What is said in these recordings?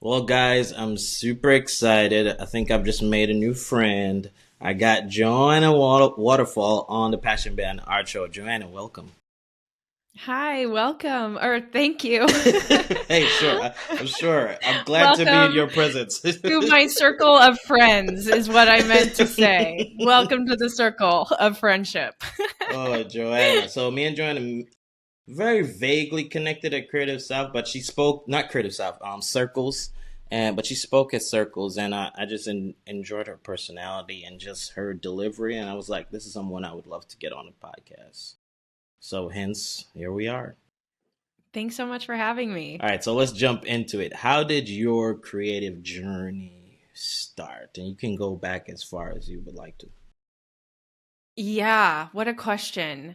Well, guys, I'm super excited. I think I've just made a new friend. I got Joanna Waterfall on the Passion Band Art Show. Joanna, welcome. Hi, welcome, or thank you. Hey, sure. I'm sure. I'm glad to be in Welcome your presence. to my circle of friends, is what I meant to say. Welcome to the circle of friendship. Oh, Joanna. So me and Joanna very vaguely connected at Creative South, but she spoke not Creative South, circles, and but she spoke at circles, and I just enjoyed her personality and just her delivery, and I was like, this is someone I would love to get on a podcast. So hence, here we are. Thanks so much for having All me. right, so let's jump into it. How did your creative journey start? And you can go back as far as you would like to. Yeah, what a question.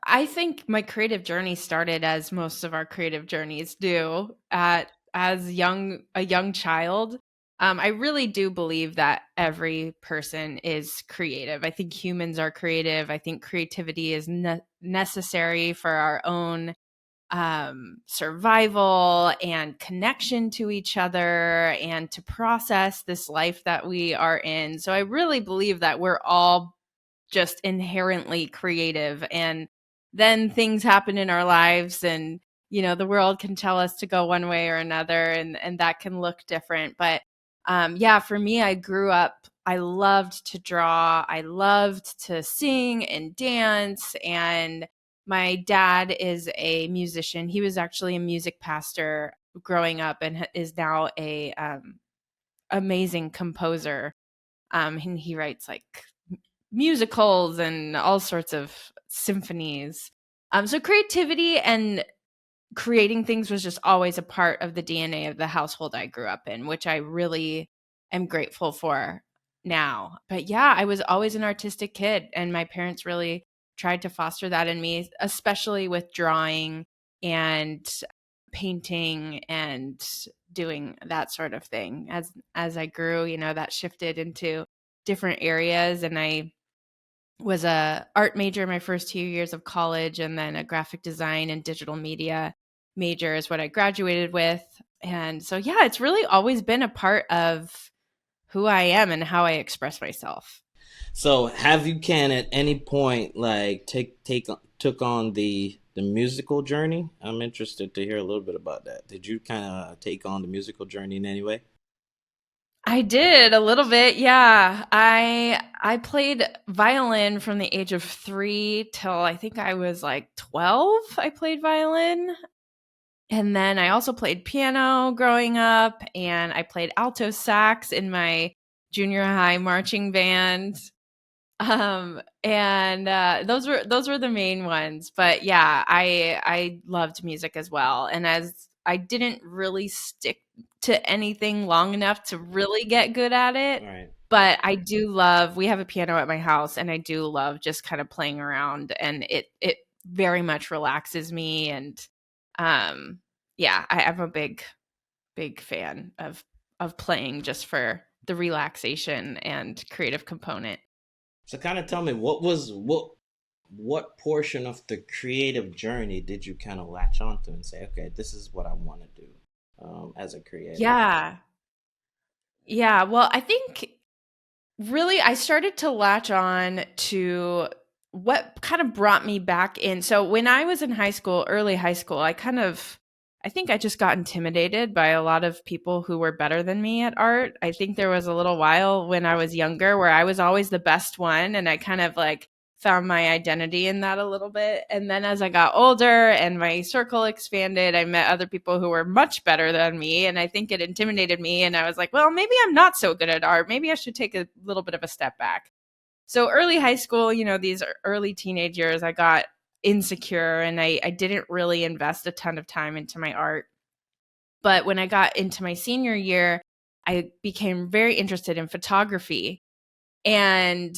I think my creative journey started as most of our creative journeys do at as a young child. I really do believe that every person is creative. I think humans are creative. I think creativity is necessary for our own survival and connection to each other and to process this life that we are in. So I really believe that we're all just inherently creative, and then things happen in our lives, and the world can tell us to go one way or another, and that can look different. But yeah, for me, I grew up, I loved to draw, I loved to sing and dance, and my dad is a musician. He was actually a music pastor growing up and is now a amazing composer. And he writes like musicals and all sorts of symphonies. So creativity and creating things was just always a part of the DNA of the household I grew up in, which I really am grateful for now. But yeah, I was always an artistic kid, and my parents really tried to foster that in me, especially with drawing and painting and doing that sort of thing. As I grew, that shifted into different areas, and I was a art major my first 2 years of college, and then a graphic design and digital media major is what I graduated with. And so yeah, it's really always been a part of who I am and how I express myself. So, have you can at any point like take took on the musical journey? I'm interested to hear a little bit about that. Did you kind of take on the musical journey in any way? I did a little bit, yeah. I played violin from the age of 3 till I think I was like 12. I played violin. And then I also played piano growing up, and I played alto sax in my junior high marching band. And those were the main ones. But yeah, I loved music as well. And as I didn't really stick to anything long enough to really get good at it, Right. but I do love, we have a piano at my house, and I do love just kind of playing around, and it very much relaxes me. And um yeah, I'm a big fan of playing just for the relaxation and creative component. So, kind of tell me what portion of the creative journey did you kind of latch onto and say, okay, this is what I want to do as a creative? Yeah. Yeah. Well, I think really I started to latch on to what kind of brought me back in. So when I was in high school, early high school, I think I just got intimidated by a lot of people who were better than me at art. I think there was a little while when I was younger where I was always the best one, and I kind of like found my identity in that a little bit. And then as I got older and my circle expanded, I met other people who were much better than me, and I think it intimidated me, and I was like, well, maybe I'm not so good at art. Maybe I should take a little bit of a step back. So early high school, these early teenage years, I got insecure, and I didn't really invest a ton of time into my art. But when I got into my senior year, I became very interested in photography. And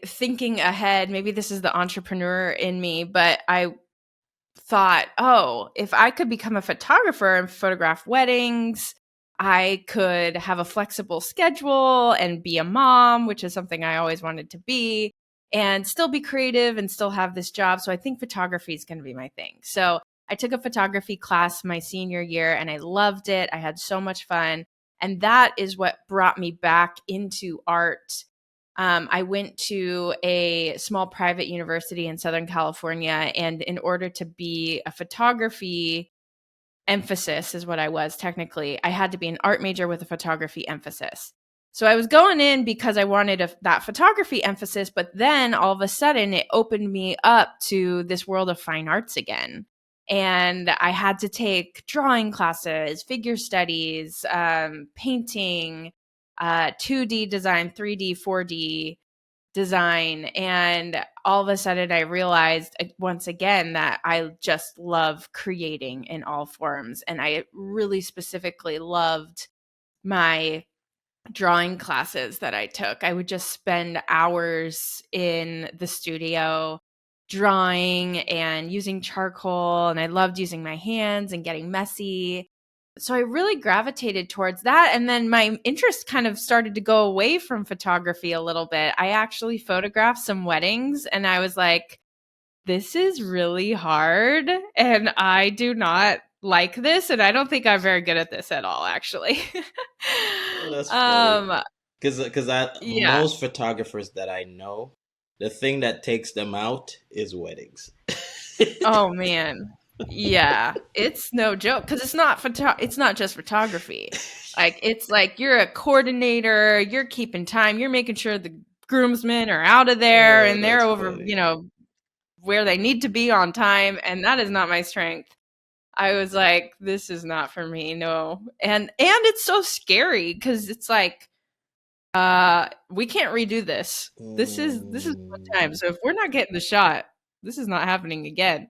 thinking ahead, maybe this is the entrepreneur in me, but I thought, oh, if I could become a photographer and photograph weddings, I could have a flexible schedule and be a mom, which is something I always wanted to be, and still be creative and still have this job. So I think photography is going to be my thing. So I took a photography class my senior year and I loved it. I had so much fun. And that is what brought me back into art. I went to a small private university in Southern California. And in order to be a photography emphasis, is what I was technically, I had to be an art major with a photography emphasis. So I was going in because I wanted that photography emphasis, but then all of a sudden it opened me up to this world of fine arts again. And I had to take drawing classes, figure studies, painting, 2D design, 3D, 4D design. And all of a sudden, I realized once again that I just love creating in all forms. And I really specifically loved my drawing classes that I took. I would just spend hours in the studio drawing and using charcoal, and I loved using my hands and getting messy. So I really gravitated towards that. And then my interest kind of started to go away from photography a little bit. I actually photographed some weddings and I was like, this is really hard and I do not like this, and I don't think I'm very good at this at all, actually. Oh, that's funny. um Because I yeah. most photographers that I know, the thing that takes them out is weddings. Oh man. Yeah, it's no joke because it's not just photography. Like it's like you're a coordinator, you're keeping time, you're making sure the groomsmen are out of there Oh, and they're that's over, funny. where they need to be on time, and that is not my strength. I was like, this is not for me, no. And it's so scary because it's like, we can't redo this. This is one time. Mm, So if we're not getting the shot, this is not happening again.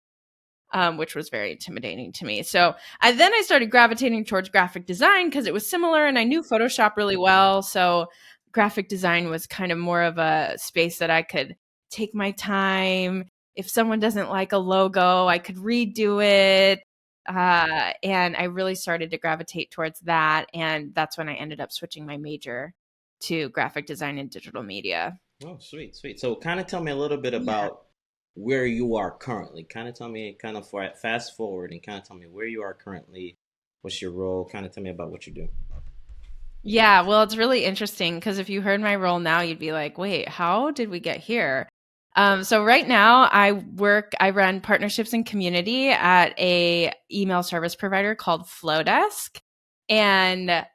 Which was very intimidating to me. So I started gravitating towards graphic design because it was similar and I knew Photoshop really well. So graphic design was kind of more of a space that I could take my time. If someone doesn't like a logo, I could redo it. And I really started to gravitate towards that. And that's when I ended up switching my major to graphic design and digital media. oh, sweet, sweet. So, kind of tell me a little bit Yeah. about where you are currently. Kind of tell me, kind of for fast forward, and kind of tell me where you are currently. What's your role? Kind of tell me about what you do. Yeah, well, it's really interesting because if you heard my role now, you'd be like, wait, how did we get here? So right now I run partnerships and community at a email service provider called Flowdesk. And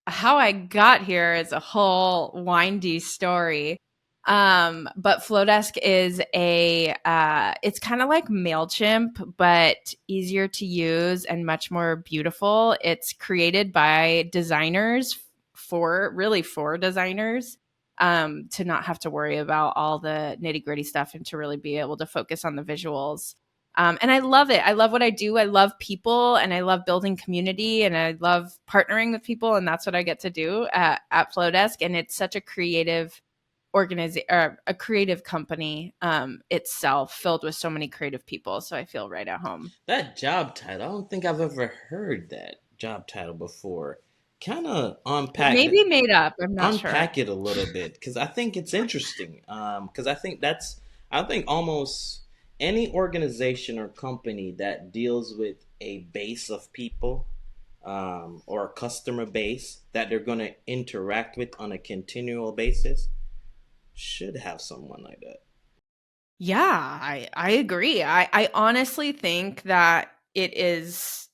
how I got here is a whole windy story. But Flowdesk is it's kind of like MailChimp, but easier to use and much more beautiful. It's created by designers for designers, to not have to worry about all the nitty gritty stuff and to really be able to focus on the visuals. And I love it. I love what I do. I love people and I love building community and I love partnering with people. And that's what I get to do at Flowdesk. And it's such a creative organization or a creative company itself, filled with so many creative people. So I feel right at home. That job title, I don't think I've ever heard that job title before. Kind of It may be made up. I'm not sure. unpack it a little bit because I think it's interesting. Because I think almost any organization or company that deals with a base of people, or a customer base that they're going to interact with on a continual basis should have someone like that. Yeah, I agree. I honestly think that it is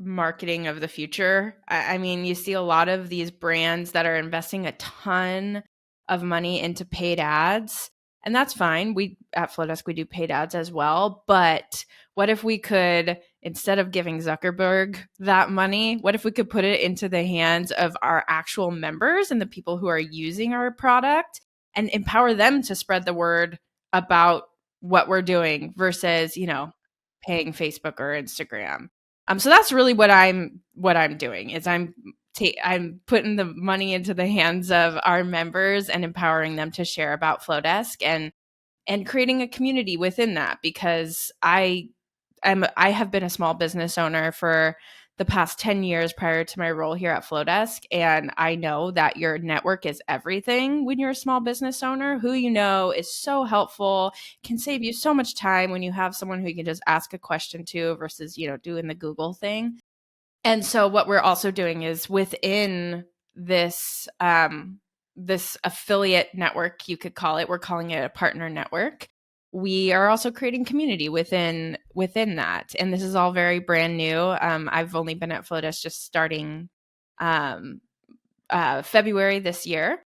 marketing of the future. I mean, you see a lot of these brands that are investing a ton of money into paid ads, and that's fine. We at Flowdesk we do paid ads as well. But what if we could, instead of giving Zuckerberg that money, what if we could put it into the hands of our actual members and the people who are using our product and empower them to spread the word about what we're doing versus, paying Facebook or Instagram. So that's really what I'm doing is I'm putting the money into the hands of our members and empowering them to share about Flowdesk and creating a community within that because I have been a small business owner for the past 10 years prior to my role here at Flowdesk. And I know that your network is everything when you're a small business owner. Who you know is so helpful, can save you so much time when you have someone who you can just ask a question to versus, doing the Google thing. And so what we're also doing is within this affiliate network, you could call it, we're calling it a partner network. We are also creating community within that. And this is all very brand new. I've only been at Flowdesk just starting February this year.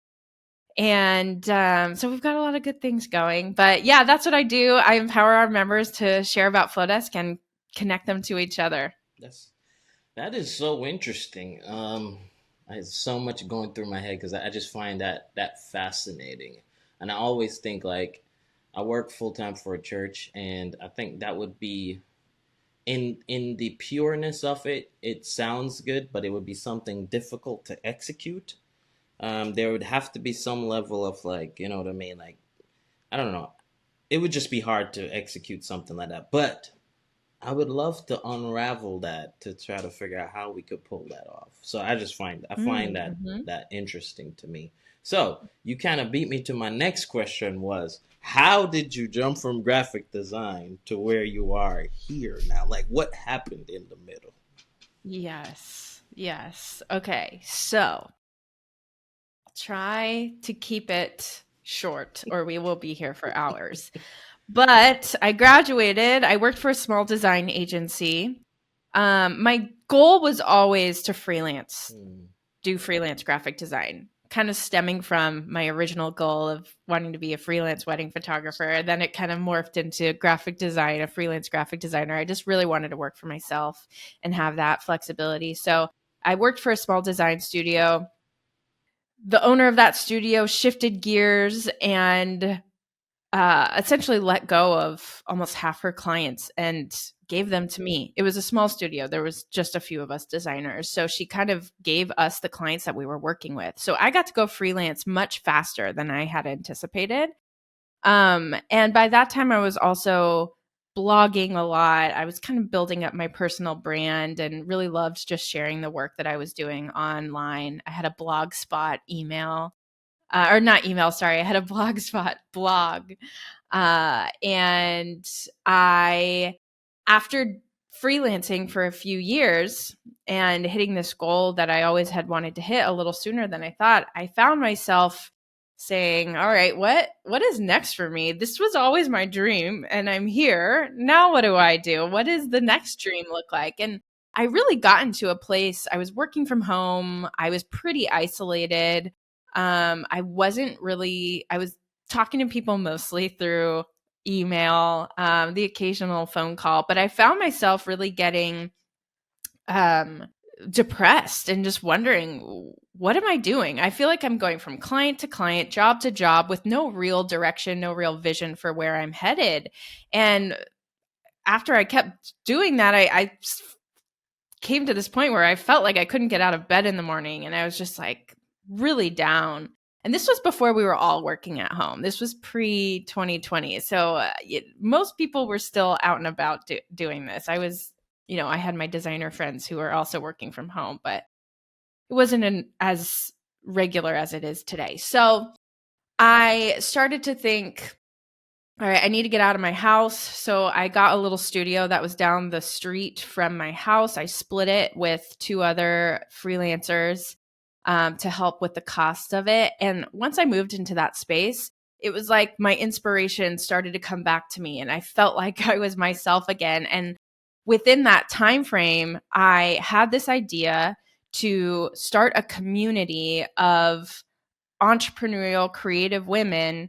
And so we've got a lot of good things going. But yeah, that's what I do. I empower our members to share about Flowdesk and connect them to each other. That is so interesting. I have so much going through my head because I just find that fascinating, and I always think like I work full time for a church, and I think that would be in the pureness of it. It sounds good, but it would be something difficult to execute. There would have to be some level of like, you know what I mean? Like, I don't know. It would just be hard to execute something like that. But I would love to unravel that to try to figure out how we could pull that off. So I find Mm-hmm. that interesting to me. So you kind of beat me to my next question was how did you jump from graphic design to where you are here now? Like what happened in the middle? Yes. Yes. Okay. So I'll try to keep it short or we will be here for hours. But I graduated. I worked for a small design agency. My goal was always to Hmm. do freelance graphic design, kind of stemming from my original goal of wanting to be a freelance wedding photographer. Then it kind of morphed into graphic design, a freelance graphic designer. I just really wanted to work for myself and have that flexibility. So I worked for a small design studio. The owner of that studio shifted gears and essentially let go of almost half her clients and gave them to me. It was a small studio. There was just a few of us designers. So she kind of gave us the clients that we were working with. So I got to go freelance much faster than I had anticipated. And by that time, I was also blogging a lot. I was kind of building up my personal brand and really loved just sharing the work that I was doing online. I had a blogspot email or not email, sorry. I had a blogspot blog. And after freelancing for a few years and hitting this goal that I always had wanted to hit a little sooner than I thought, I found myself saying, all right, what is next for me? This was always my dream and I'm here. Now what do I do? What does the next dream look like? And I really got into a place. I was working from home. I was pretty isolated. I was talking to people mostly through email, the occasional phone call, but I found myself really getting um, depressed and just wondering, what am I doing? I feel like I'm going from client to client, job to job with no real direction, no real vision for where I'm headed. And after I kept doing that, I came to this point where I felt like I couldn't get out of bed in the morning and I was just like really down. And this was before we were all working at home. This was pre 2020. So most people were still out and about doing this. I had my designer friends who were also working from home, but it wasn't as regular as it is today. So I started to think, all right, I need to get out of my house. So I got a little studio that was down the street from my house. I split it with two other freelancers to help with the cost of it. And once I moved into that space, it was like my inspiration started to come back to me and I felt like I was myself again. And within that time frame, I had this idea to start a community of entrepreneurial, creative women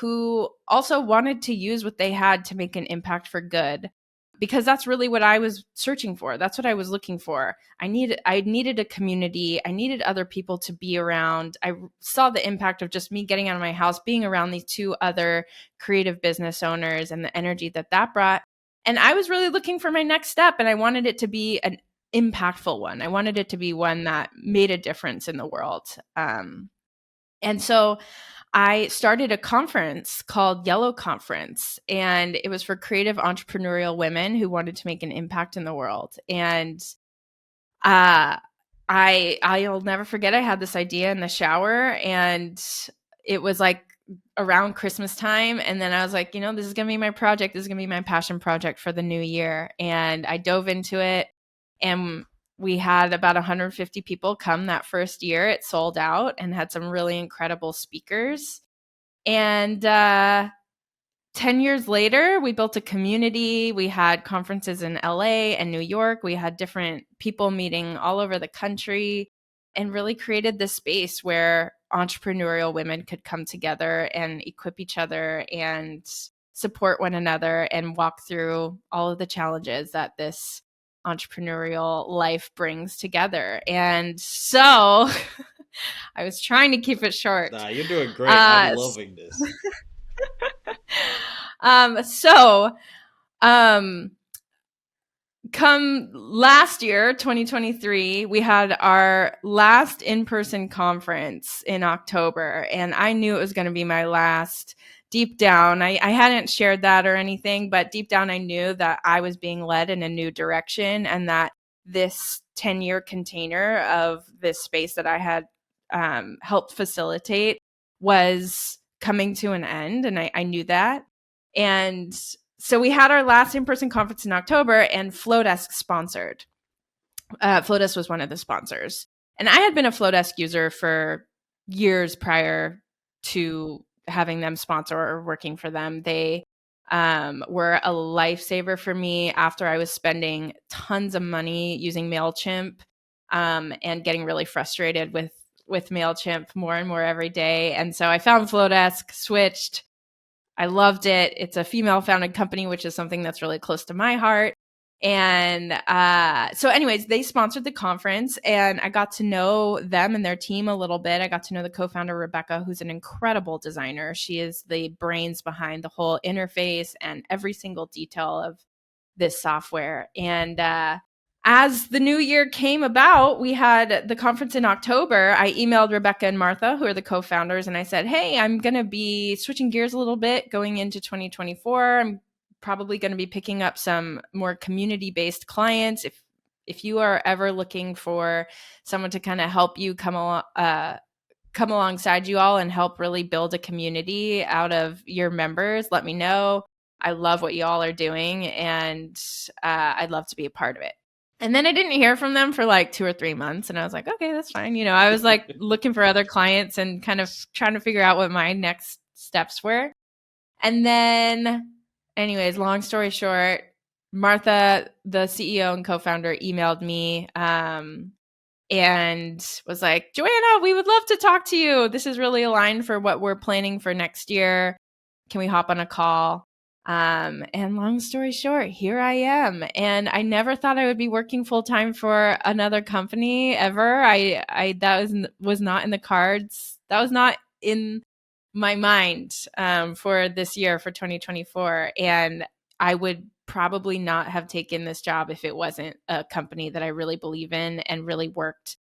who also wanted to use what they had to make an impact for good. Because that's really what I was searching for. That's what I was looking for. I needed a community. I needed other people to be around. I saw the impact of just me getting out of my house, being around these two other creative business owners and the energy that brought. And I was really looking for my next step and I wanted it to be an impactful one. I wanted it to be one that made a difference in the world. And so I started a conference called Yellow Conference, and it was for creative entrepreneurial women who wanted to make an impact in the world. And uh, I'll never forget. I had this idea in the shower, and it was like around Christmas time, and then I was like, this is gonna be my project. This is gonna be my passion project for the new year, and I dove into it, and we had about 150 people come that first year. It sold out and had some really incredible speakers, and 10 years later, we built a community. We had conferences in LA and New York. We had different people meeting all over the country and really created this space where entrepreneurial women could come together and equip each other and support one another and walk through all of the challenges that this entrepreneurial life brings together. And so I was trying to keep it short. Nah, you're doing great. I'm loving this. So um come last year 2023, we had our last in-person conference in October, and I knew it was going to be my last. Deep down, I hadn't shared that or anything, but deep down I knew that I was being led in a new direction, and that this 10-year container of this space that I had helped facilitate was coming to an end, and I knew that. And so we had our last in-person conference in October, and Flowdesk sponsored. Flowdesk was one of the sponsors, and I had been a Flowdesk user for years prior to having them sponsor or working for them. They were a lifesaver for me after I was spending tons of money using MailChimp and getting really frustrated with MailChimp more and more every day. And so I found Flowdesk, switched. I loved it. It's a female founded company, which is something that's really close to my heart. And so, anyways, they sponsored the conference, and I got to know them and their team a little bit. I got to know the co founder, Rebecca, who's an incredible designer. She is the brains behind the whole interface and every single detail of this software. And as the new year came about, we had the conference in October. I emailed Rebecca and Martha, who are the co-founders, and I said, hey, I'm going to be switching gears a little bit going into 2024. I'm probably going to be picking up some more community-based clients. If you are ever looking for someone to kind of help you come alongside you all and help really build a community out of your members, let me know. I love what you all are doing, and I'd love to be a part of it. And then I didn't hear from them for like 2 or 3 months. And I was like, okay, that's fine. I was like looking for other clients and kind of trying to figure out what my next steps were. And then, anyways, long story short, Martha, the CEO and co-founder, emailed me and was like, Joanna, we would love to talk to you. This is really aligned for what we're planning for next year. Can we hop on a call? And long story short, here I am. And I never thought I would be working full time for another company ever. I that was not in the cards. That was not in my mind for this year, for 2024. And I would probably not have taken this job if it wasn't a company that I really believe in and really worked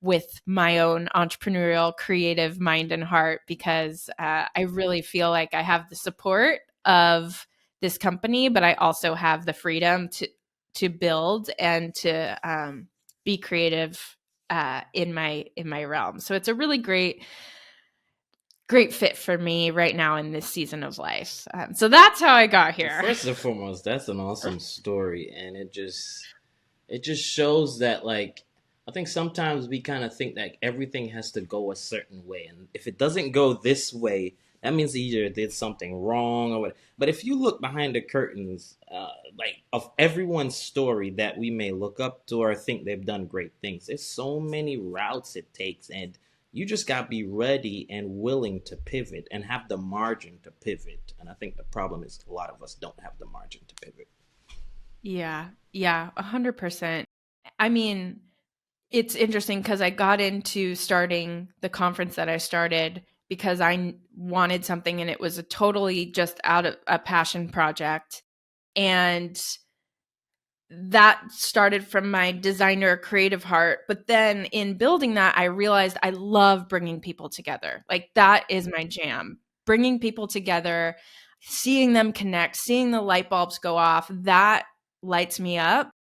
with my own entrepreneurial creative mind and heart, because I really feel like I have the support of this company, but I also have the freedom to build and to be creative in my realm. So it's a really great fit for me right now in this season of life. So that's how I got here. First and foremost, that's an awesome story, and it just shows that, like, I think sometimes we kind of think that everything has to go a certain way, and if it doesn't go this way, that means either did something wrong or what. But if you look behind the curtains, like, of everyone's story that we may look up to or think they've done great things, there's so many routes it takes, and you just got to be ready and willing to pivot and have the margin to pivot. And I think the problem is a lot of us don't have the margin to pivot. Yeah, 100%. I mean, it's interesting because I got into starting the conference that I started because I wanted something, and it was a totally just out of a passion project. And that started from my designer creative heart. But then in building that, I realized I love bringing people together. Like, that is my jam. Bringing people together, seeing them connect, seeing the light bulbs go off, that lights me up.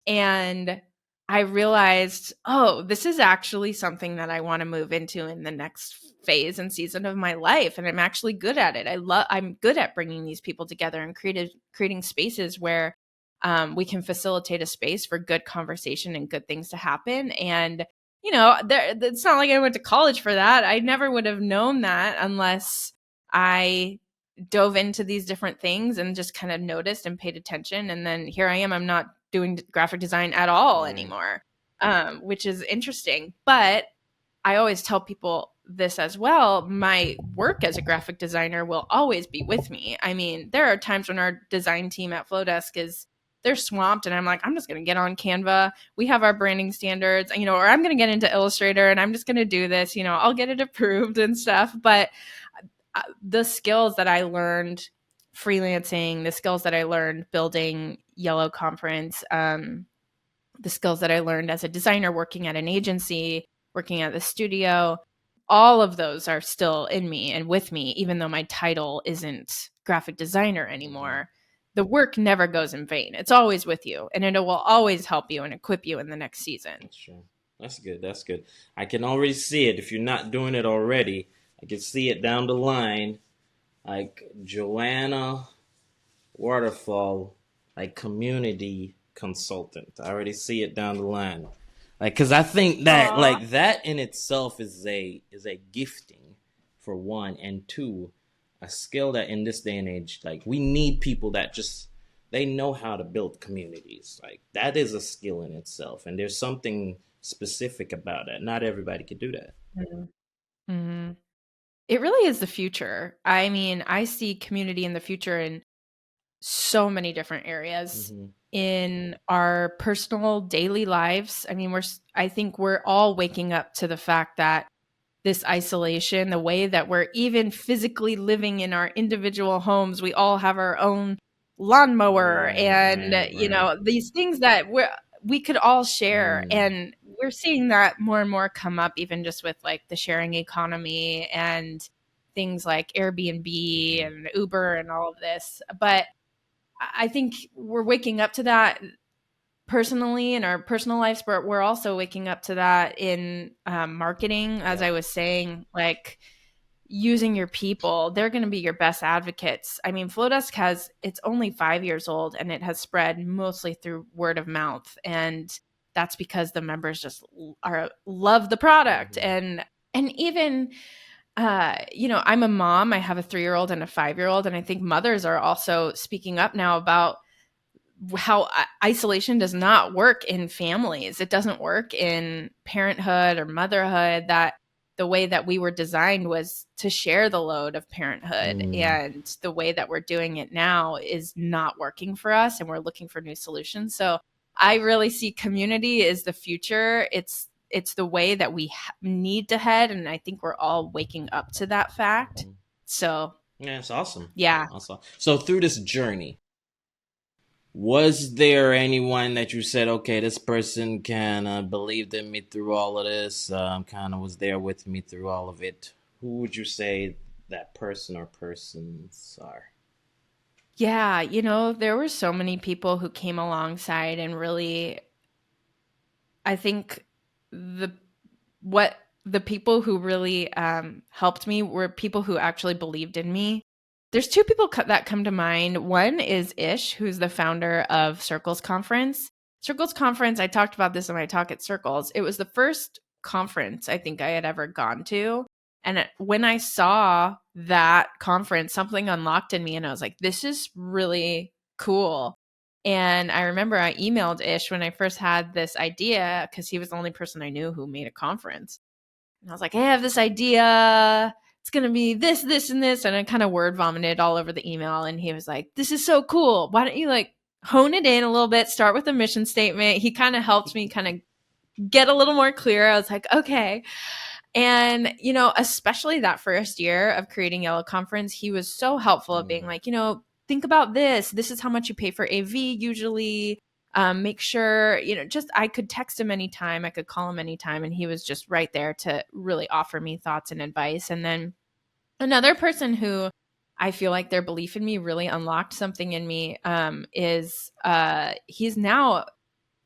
And I realized, oh, this is actually something that I want to move into in the next phase and season of my life, and I'm actually good at it. I'm good at bringing these people together and creating spaces where we can facilitate a space for good conversation and good things to happen. And it's not like I went to college for that. I never would have known that unless I dove into these different things and just kind of noticed and paid attention. And then here I am. I'm not doing graphic design at all Right. anymore, which is interesting. But I always tell people this as well. My work as a graphic designer will always be with me. I mean, there are times when our design team at Flowdesk they're swamped, and I'm like, I'm just going to get on Canva. We have our branding standards, or I'm going to get into Illustrator and I'm just going to do this, I'll get it approved and stuff. But the skills that I learned freelancing, the skills that I learned building Yellow Conference, the skills that I learned as a designer working at an agency, working at the studio, all of those are still in me and with me, even though my title isn't graphic designer Mm-hmm. anymore. The work never goes in vain. It's always with you, and it will always help you and equip you in the next season. That's true. That's good. That's good. I can already see it. If you're not doing it already, I can see it down the line. Like Joanna Waterfall, like community consultant. I already see it down the line. Like, cause I think that Aw. like that in itself is a gifting for one, and two, a skill that in this day and age, like we need people that just they know how to build communities. Like that is a skill in itself, and there's something specific about that. Not everybody can do that. Mm-hmm. It really is the future. I mean, I see community in the future in so many different areas Mm-hmm. in our personal daily lives. I mean, I think we're all waking up to the fact that this isolation, the way that we're even physically living in our individual homes, we all have our own lawnmower Right, and right, right. these things that we could all share. Mm, And we're seeing that more and more come up, even just with like the sharing economy and things like Airbnb mm-hmm. and Uber and all of this. But I think we're waking up to that personally in our personal lives, but we're also waking up to that in marketing. As I Yep. was saying, like using your people, they're going to be your best advocates. I mean, Flowdesk it's only 5 years old, and it has spread mostly through word of mouth. And that's because the members just love the product. Mm-hmm. And even I'm a mom. I have a 3-year-old and a 5-year-old, and I think mothers are also speaking up now about how isolation does not work in families. It doesn't work in parenthood or motherhood. That the way that we were designed was to share the load of parenthood, Mm, and the way that we're doing it now is not working for us, and we're looking for new solutions. So I really see community is the future. It's the way that we need to head, and I think we're all waking up to that fact. mm-hmm. So Yeah, it's awesome. yeah. Awesome. So through this journey, was there anyone that you said, okay, this person kind of believed in me through all of this, kind of was there with me through all of it? Who would you say that person or persons are? Yeah, there were so many people who came alongside and really, I think the what the people who really helped me were people who actually believed in me. There's two people that come to mind. One is Ish, who's the founder of Circles Conference. Circles Conference, I talked about this in my talk at Circles. It was the first conference I think I had ever gone to. And when I saw that conference, something unlocked in me, and I was like, this is really cool. And I remember I emailed Ish when I first had this idea, because he was the only person I knew who made a conference. And I was like, hey, I have this idea. It's going to be this, this, and this. And I kind of word vomited all over the email. And he was like, this is so cool. Why don't you like hone it in a little bit? Start with a mission statement. He kind of helped me kind of get a little more clear. I was like, okay. And, especially that first year of creating Yellow Conference, he was so helpful at being Mm, like, think about this. This is how much you pay for AV usually. Make sure, just I could text him anytime. I could call him anytime. And he was just right there to really offer me thoughts and advice. And then another person who I feel like their belief in me really unlocked something in me is he's now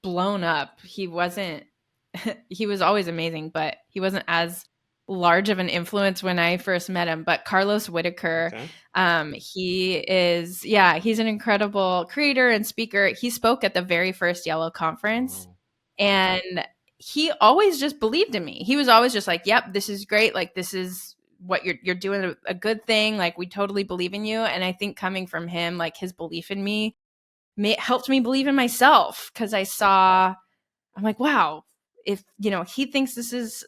blown up. He wasn't he was always amazing, but he wasn't as large of an influence when I first met him. But Carlos Whitaker, Okay. he is, yeah, he's an incredible creator and speaker. He spoke at the very first Yellow conference, Oh, and he always just believed in me. He was always just like, "Yep, this is great. Like, this is what you're doing, a good thing. Like, we totally believe in you." And I think coming from him, like his belief in me helped me believe in myself, because I'm like, wow, if he thinks this is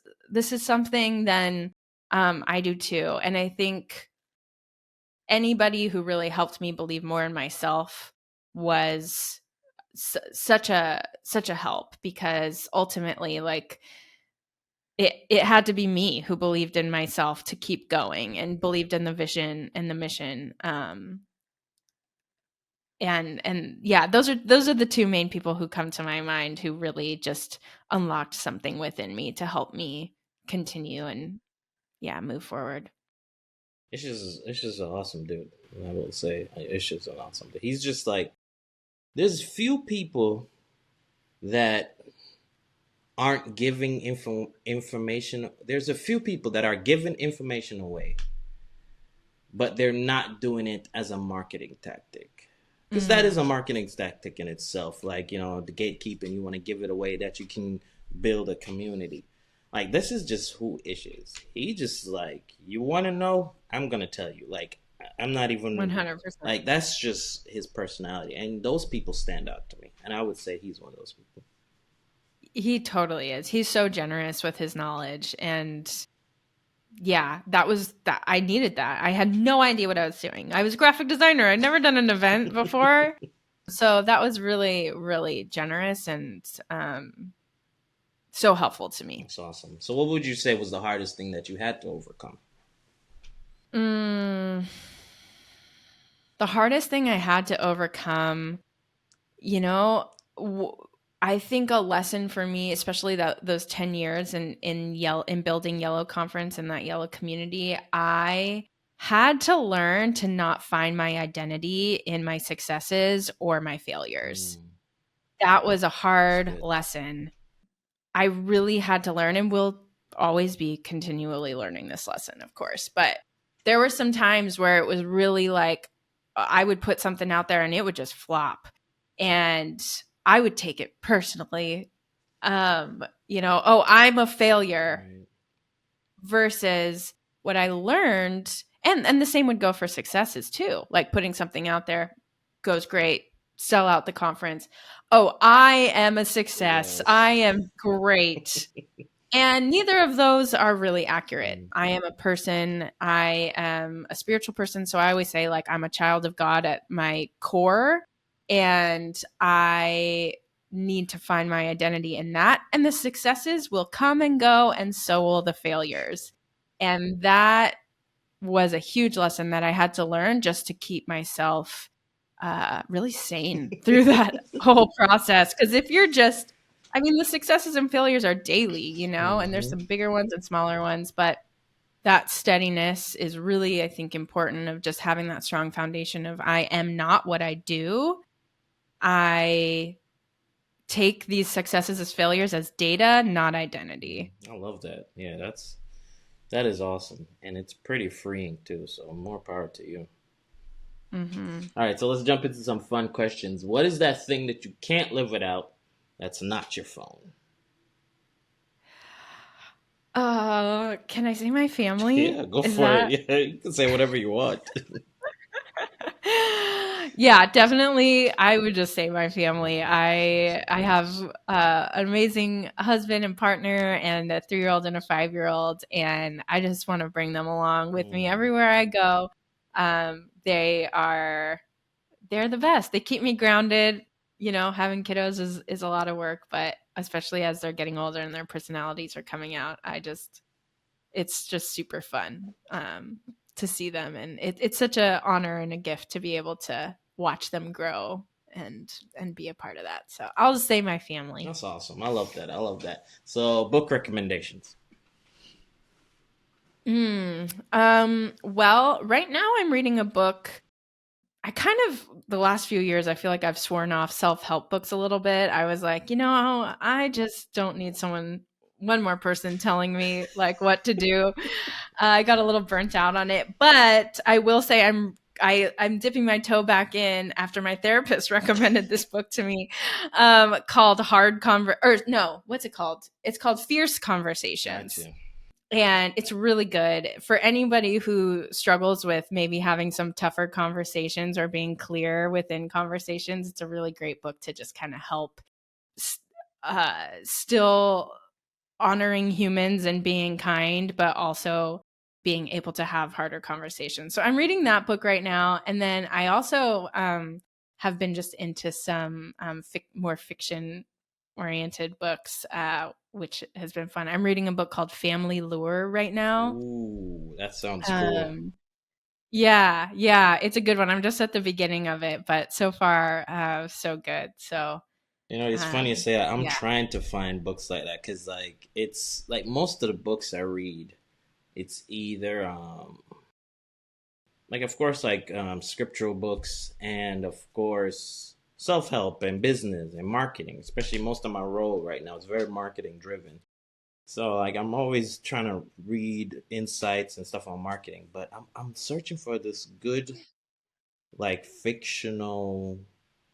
something, then I do too. And I think anybody who really helped me believe more in myself was such a help, because ultimately, like, it had to be me who believed in myself to keep going and believed in the vision and the mission. And yeah, those are the two main people who come to my mind, who really just unlocked something within me to help me continue and, yeah, move forward. it's just an awesome dude. I will say it's just an awesome dude. He's just like, there's few people that aren't giving information. There's a few people that are giving information away, but they're not doing it as a marketing tactic. Because that is a Mm, marketing tactic in itself. Like, the gatekeeping, you want to give it away that you can build a community. Like, this is just who Ish is. He just, like, you want to know? I'm going to tell you. Like, I'm not even, 100%. like, that's just his personality. And those people stand out to me. And I would say he's one of those people. He totally is. He's so generous with his knowledge, and yeah, that was that. I needed that. I had no idea what I was doing. I was a graphic designer. I'd never done an event before. So that was really, really generous and so helpful to me. That's awesome. So, what would you say was the hardest thing that you had to overcome? Mm, the hardest thing I had to overcome, you know, w- I think a lesson for me, especially those 10 years in building Yellow Conference and that Yellow community, I had to learn to not find my identity in my successes or my failures. Mm, That was a that's hard good. lesson. I really had to learn, and will always be continually learning this lesson, of course. But there were some times where it was really like, I would put something out there and it would just flop. And I would take it personally. Oh, I'm a failure, Right. versus what I learned. And the same would go for successes too. Like, putting something out there goes great, sell out the conference. Oh, I am a success. I Yes. am great. And neither of those are really accurate. Mm, I am a person, I am a spiritual person. So I always say, like, I'm a child of God at my core, and I need to find my identity in that. And the successes will come and go, and so will the failures. And that was a huge lesson that I had to learn, just to keep myself really sane through that whole process. Because if you're just, I mean, the successes and failures are daily, and there's hmm some bigger ones and smaller ones, but that steadiness is really, I think, important, of just having that strong foundation of, I am not what I do. I take these successes as failures as data, not identity. I love that. Yeah, that is awesome, and it's pretty freeing too. So more power to you. Hmm. All right, so let's jump into some fun questions. What is that thing that you can't live without? That's not your phone. Can I say my family? Yeah, go Is for it. that Yeah, you can say whatever you want. Yeah, definitely. I would just say my family. I have an amazing husband and partner, and a 3-year-old and a 5-year-old, and I just want to bring them along with me Mm, everywhere I go. They're the best. They keep me grounded. Having kiddos is a lot of work, but especially as they're getting older and their personalities are coming out, it's just super fun, to see them, and it's such a honor and a gift to be able to watch them grow and be a part of that. So I'll just say my family. that's awesome. I love that. I love that. So, book recommendations. Well, right now I'm reading a book. I kind of, the last few years, I feel like I've sworn off self-help books a little bit. I was like, I just don't need one more person telling me like what to do. I got a little burnt out on it, but I will say I'm dipping my toe back in after my therapist recommended this book to me, called what's it called? It's called Fierce Conversations. Gotcha. And it's really good for anybody who struggles with maybe having some tougher conversations or being clear within conversations. It's a really great book to just kind of help still honoring humans and being kind, but also being able to have harder conversations. So I'm reading that book right now. And then I also have been just into some more fiction oriented books, which has been fun. I'm reading a book called Family Lure right now. Ooh, that sounds cool. Um, yeah, it's a good one. I'm just at the beginning of it, but so far, so good. So, It's funny you say that. I'm yeah. trying to find books like that because, like, it's like most of the books I read, it's either like of course like scriptural books and of course self-help and business and marketing, especially most of my role right now is very marketing driven. So like I'm always trying to read insights and stuff on marketing, but I'm searching for this good like fictional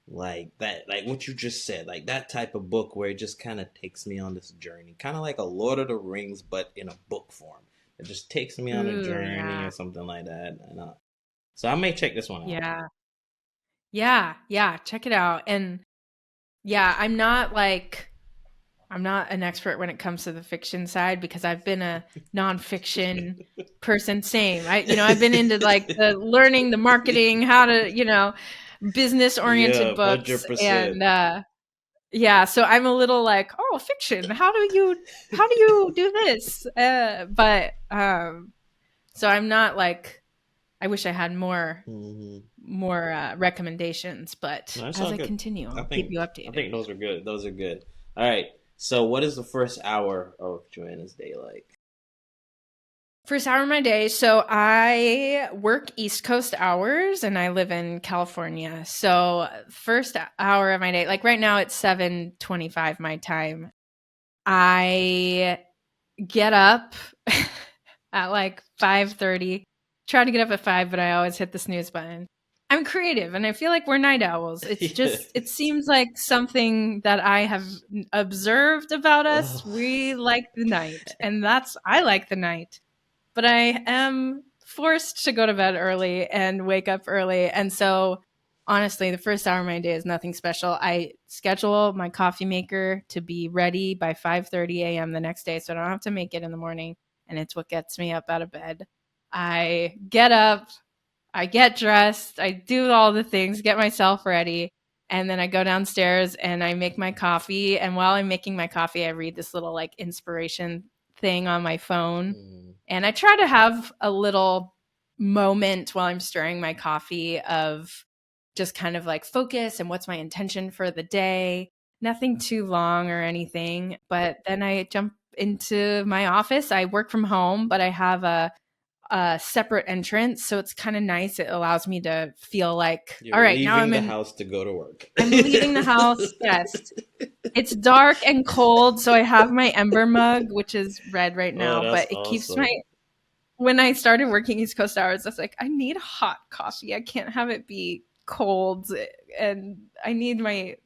like that, like what you just said, like that type of book where it just kind of takes me on this journey, kind of like a Lord of the Rings but in a book form. It just takes me on a Ooh, journey yeah. or something like that. And so I may check this one out. Yeah. Yeah, check it out. And yeah, I'm not an expert when it comes to the fiction side because I've been a nonfiction person. Same. I've been into like the learning, the marketing, how to, business oriented Yeah, books. 100%. And, yeah, so I'm a little like, oh, fiction. How do you do this? But so I'm not like, I wish I had more recommendations, but No, it's as all I good. continue, I I'll keep think you I updated. think those are good. Those are good. All right. So what is the first hour of Joanna's day like? First hour of my day. So I work East Coast hours and I live in California. So first hour of my day, like right now it's 7:25 my time. I get up at like 5:30. Try to get up at 5, but I always hit the snooze button. I'm creative and I feel like we're night owls. Yeah. It seems like something that I have observed about us. Oh. We like the night, and I like the night, but I am forced to go to bed early and wake up early. And so, honestly, the first hour of my day is nothing special. I schedule my coffee maker to be ready by 5:30 a.m. the next day, so I don't have to make it in the morning. And it's what gets me up out of bed. I get up, I get dressed, I do all the things, get myself ready, and then I go downstairs and I make my coffee. And while I'm making my coffee, I read this little like inspiration thing on my phone. Mm. And I try to have a little moment while I'm stirring my coffee of just kind of like focus and what's my intention for the day. Nothing too long or anything. But then I jump into my office. I work from home, but I have a separate entrance, so it's kind of nice. It allows me to feel like, all You're right, now leaving the house to go to work. I'm leaving the house. Yes. It's dark and cold, so I have my Ember mug, which is red right Oh, now, that's but it keeps my awesome. when I started working East Coast hours, I was like, I need hot coffee. I can't have it be cold, and I need my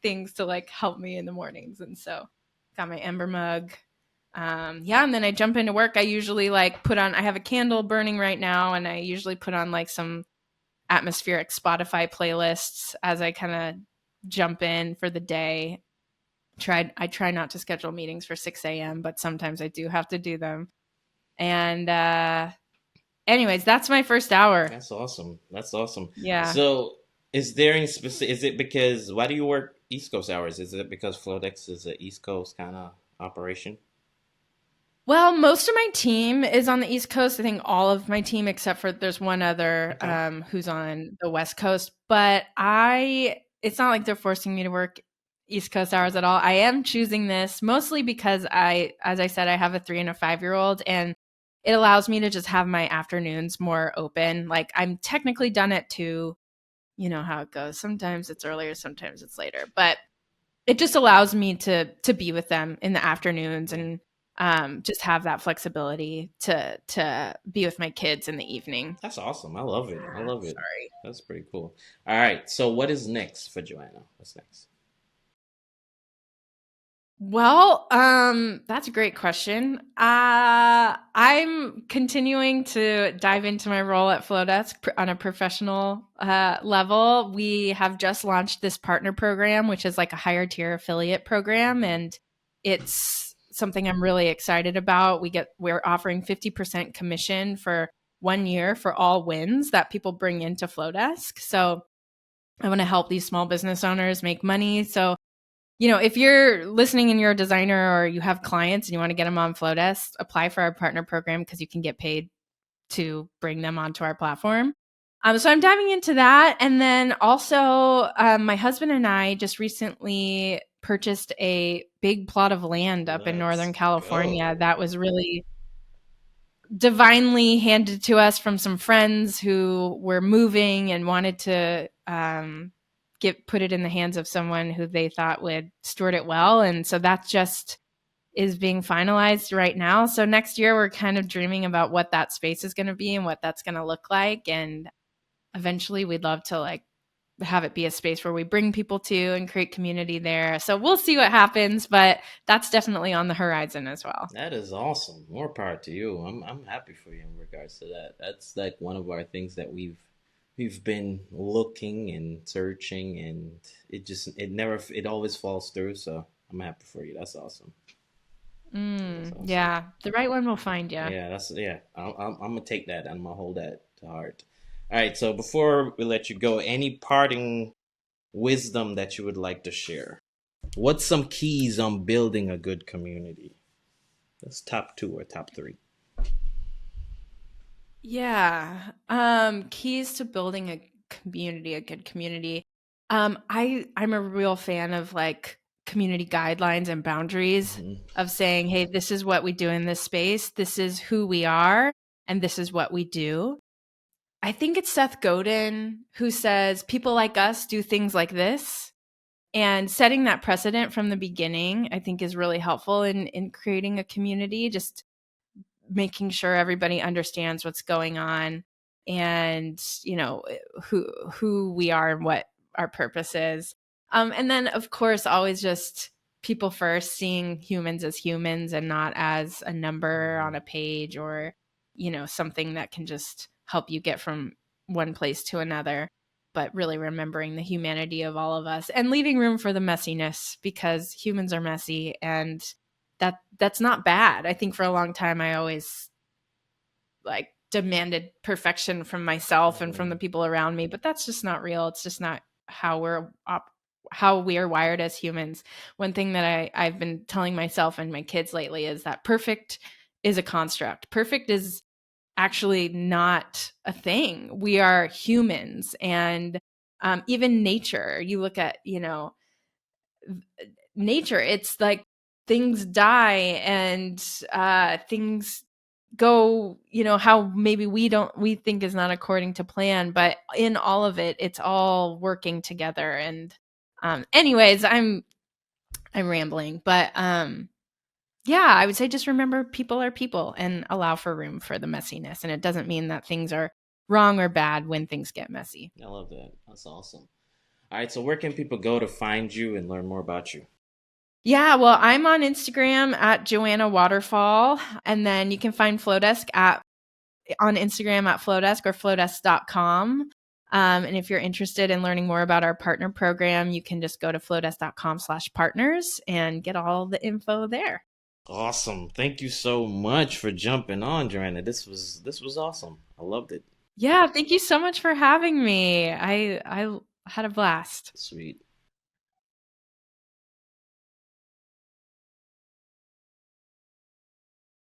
things to like help me in the mornings. And so got my Ember mug. Yeah, and then I jump into work. I usually like I have a candle burning right now, and I usually put on like some atmospheric Spotify playlists as I kind of jump in for the day. I try not to schedule meetings for 6 a.m., but sometimes I do have to do them. And anyways, that's my first hour. That's awesome. That's awesome. Yeah. So, is there any specific? Is it because why do you work East Coast hours? Is it because Flodex is an East Coast kind of operation? Well, most of my team is on the East Coast. I think all of my team, except for there's one other Okay. who's on the West Coast. But it's not like they're forcing me to work East Coast hours at all. I am choosing this mostly because as I said, I have a 3 and a 5-year-old, and it allows me to just have my afternoons more open. Like I'm technically done at 2, you know how it goes. Sometimes it's earlier, sometimes it's later, but it just allows me to be with them in the afternoons and just have that flexibility to be with my kids in the evening. That's awesome. I love it. I love it. Sorry. That's pretty cool. All right. So what is next for Joanna? What's next? Well, that's a great question. I'm continuing to dive into my role at Flowdesk on a professional level. We have just launched this partner program, which is like a higher tier affiliate program, and it's something I'm really excited about. We're offering 50% commission for 1 year for all wins that people bring into Flowdesk. So I want to help these small business owners make money. So if you're listening and you're a designer or you have clients and you want to get them on Flowdesk, apply for our partner program because you can get paid to bring them onto our platform. So I'm diving into that. And then also, my husband and I just recently purchased a big plot of land up in Let's Northern California go. that was really divinely handed to us from some friends who were moving and wanted to put it in the hands of someone who they thought would steward it well. And so that just is being finalized right now. So next year we're kind of dreaming about what that space is going to be and what that's going to look like. And eventually we'd love to like have it be a space where we bring people to and create community there. So we'll see what happens, but that's definitely on the horizon as well. That is awesome. More power to you. I'm happy for you in regards to that. That's like one of our things that we've been looking and searching, and it always falls through. So I'm happy for you. That's awesome. That's awesome. Yeah, the right one will find you. Yeah, yeah. I'm gonna take that. I'm gonna hold that to heart. All right. So before we let you go, any parting wisdom that you would like to share? What's some keys on building a good community? That's top two or top three. Yeah. Keys to building a community, a good community. I'm a real fan of like community guidelines and boundaries Mm-hmm. of saying, hey, this is what we do in this space, this is who we are, and this is what we do. I think it's Seth Godin who says people like us do things like this. And setting that precedent from the beginning, I think, is really helpful in creating a community. Just making sure everybody understands what's going on and who we are and what our purpose is, and then of course always just people first, seeing humans as humans and not as a number on a page or something that can just help you get from one place to another, but really remembering the humanity of all of us and leaving room for the messiness because humans are messy, and that's not bad. I think for a long time I always like demanded perfection from myself and from the people around me, but that's just not real. It's just not how we're wired as humans. One thing that I've been telling myself and my kids lately is that perfect is a construct. Perfect is actually not a thing. We are humans, and even nature. You look at nature, it's like things die and things go how maybe we think is not according to plan, but in all of it, it's all working together. And anyways, I'm rambling, but yeah, I would say just remember people are people and allow for room for the messiness, and it doesn't mean that things are wrong or bad when things get messy. I love that. That's awesome. All right. So where can people go to find you and learn more about you? Yeah, well, I'm on Instagram at Joanna Waterfall, and then you can find Flowdesk on Instagram at Flowdesk or flowdesk.com. And if you're interested in learning more about our partner program, you can just go to flowdesk.com/partners and get all the info there. Awesome. Thank you so much for jumping on, Joanna. This was awesome. I loved it. Yeah, thank you so much for having me. I had a blast. Sweet.